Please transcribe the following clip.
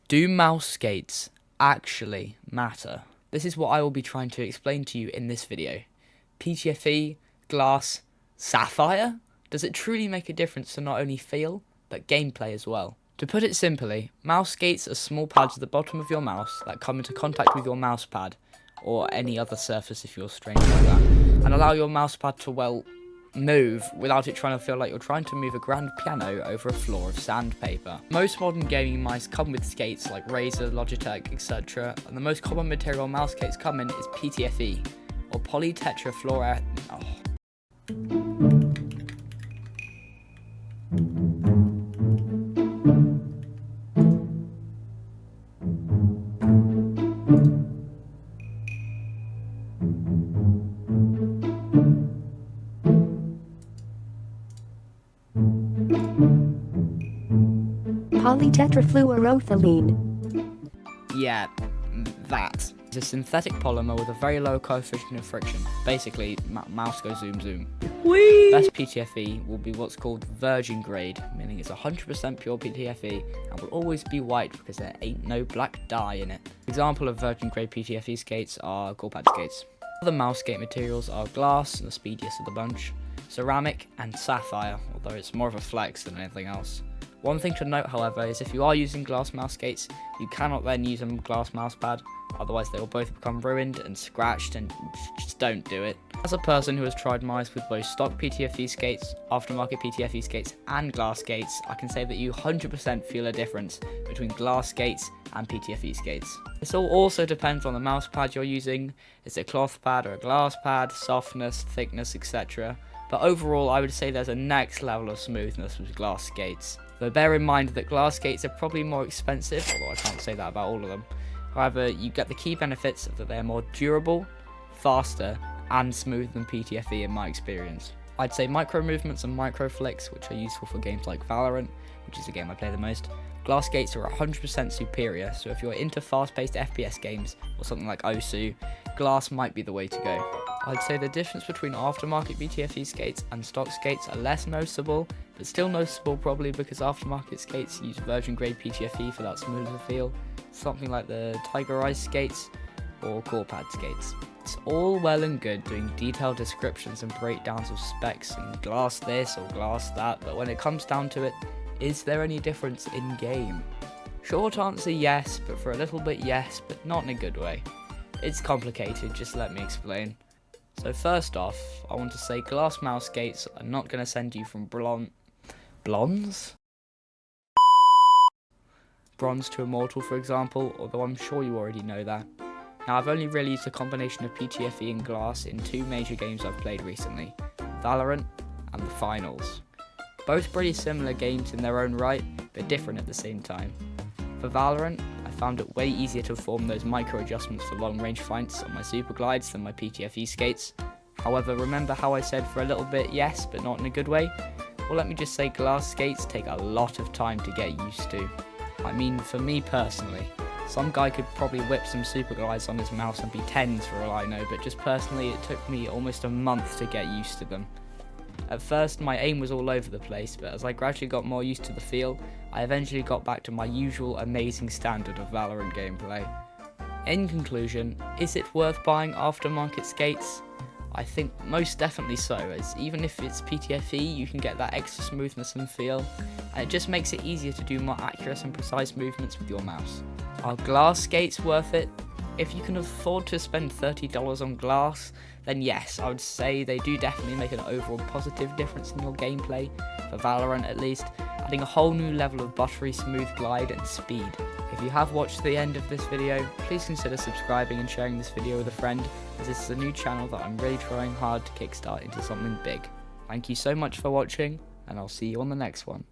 Do mouse skates actually matter? This is what I will be trying to explain to you in this video. PTFE, glass, sapphire? Does it truly make a difference to not only feel, but gameplay as well? To put it simply, mouse skates are small pads at the bottom of your mouse that come into contact with your mouse pad, or any other surface if you're strange like that, and allow your mouse pad to, well, move without it trying to feel like you're trying to move a grand piano over a floor of sandpaper. Most modern gaming mice come with skates like Razer, Logitech, etc., and the most common material mouse skates come in is PTFE, or polytetrafluoride. Polytetrafluoroethylene. Yeah, that. It's a synthetic polymer with a very low coefficient of friction. Basically, mouse go zoom zoom. Whee! Best PTFE will be what's called virgin grade, meaning it's 100% pure PTFE and will always be white because there ain't no black dye in it. Example of virgin grade PTFE skates are Corepad skates. Other mouse skate materials are glass, the speediest of the bunch, ceramic and sapphire, although it's more of a flex than anything else. One thing to note, however, is if you are using glass mouse skates, you cannot then use a glass mouse pad, otherwise they will both become ruined and scratched, and just don't do it. As a person who has tried mice with both stock PTFE skates, aftermarket PTFE skates and glass skates, I can say that you 100% feel a difference between glass skates and PTFE skates. This all also depends on the mouse pad you're using. Is it a cloth pad or a glass pad, softness, thickness, etc. But overall, I would say there's a next level of smoothness with glass skates. Though bear in mind that glass skates are probably more expensive, although I can't say that about all of them. However, you get the key benefits of that they're more durable, faster, and smooth than PTFE in my experience. I'd say micro movements and micro flicks, which are useful for games like Valorant, which is the game I play the most. Glass skates are 100% superior, so if you're into fast-paced FPS games, or something like Osu, glass might be the way to go. I'd say the difference between aftermarket PTFE skates and stock skates are less noticeable, but still noticeable probably because aftermarket skates use virgin grade PTFE for that smoother feel, something like the Tiger Eyes skates or Corepad skates. It's all well and good doing detailed descriptions and breakdowns of specs and glass this or glass that, but when it comes down to it, is there any difference in game? Short answer yes, but for a little bit yes, but not in a good way. It's complicated, just let me explain. So first off, I want to say glass mouse skates are not going to send you from bronze to immortal, for example, although I'm sure you already know that. Now, I've only really used a combination of PTFE and glass in two major games I've played recently, Valorant and the Finals. Both pretty similar games in their own right, but different at the same time. For Valorant, I found it way easier to perform those micro adjustments for long range fights on my super glides than my PTFE skates. However, remember how I said for a little bit yes, but not in a good way? Well, let me just say glass skates take a lot of time to get used to. I mean, for me personally, some guy could probably whip some super glides on his mouse and be 10s for all I know, but just personally it took me almost a month to get used to them. At first my aim was all over the place, but as I gradually got more used to the feel, I eventually got back to my usual amazing standard of Valorant gameplay. In conclusion, is it worth buying aftermarket skates? I think most definitely so, as even if it's PTFE, you can get that extra smoothness and feel, and it just makes it easier to do more accurate and precise movements with your mouse. Are glass skates worth it? If you can afford to spend $30 on glass, then yes, I would say they do definitely make an overall positive difference in your gameplay, for Valorant at least, adding a whole new level of buttery smooth glide and speed. If you have watched the end of this video, please consider subscribing and sharing this video with a friend, as this is a new channel that I'm really trying hard to kickstart into something big. Thank you so much for watching, and I'll see you on the next one.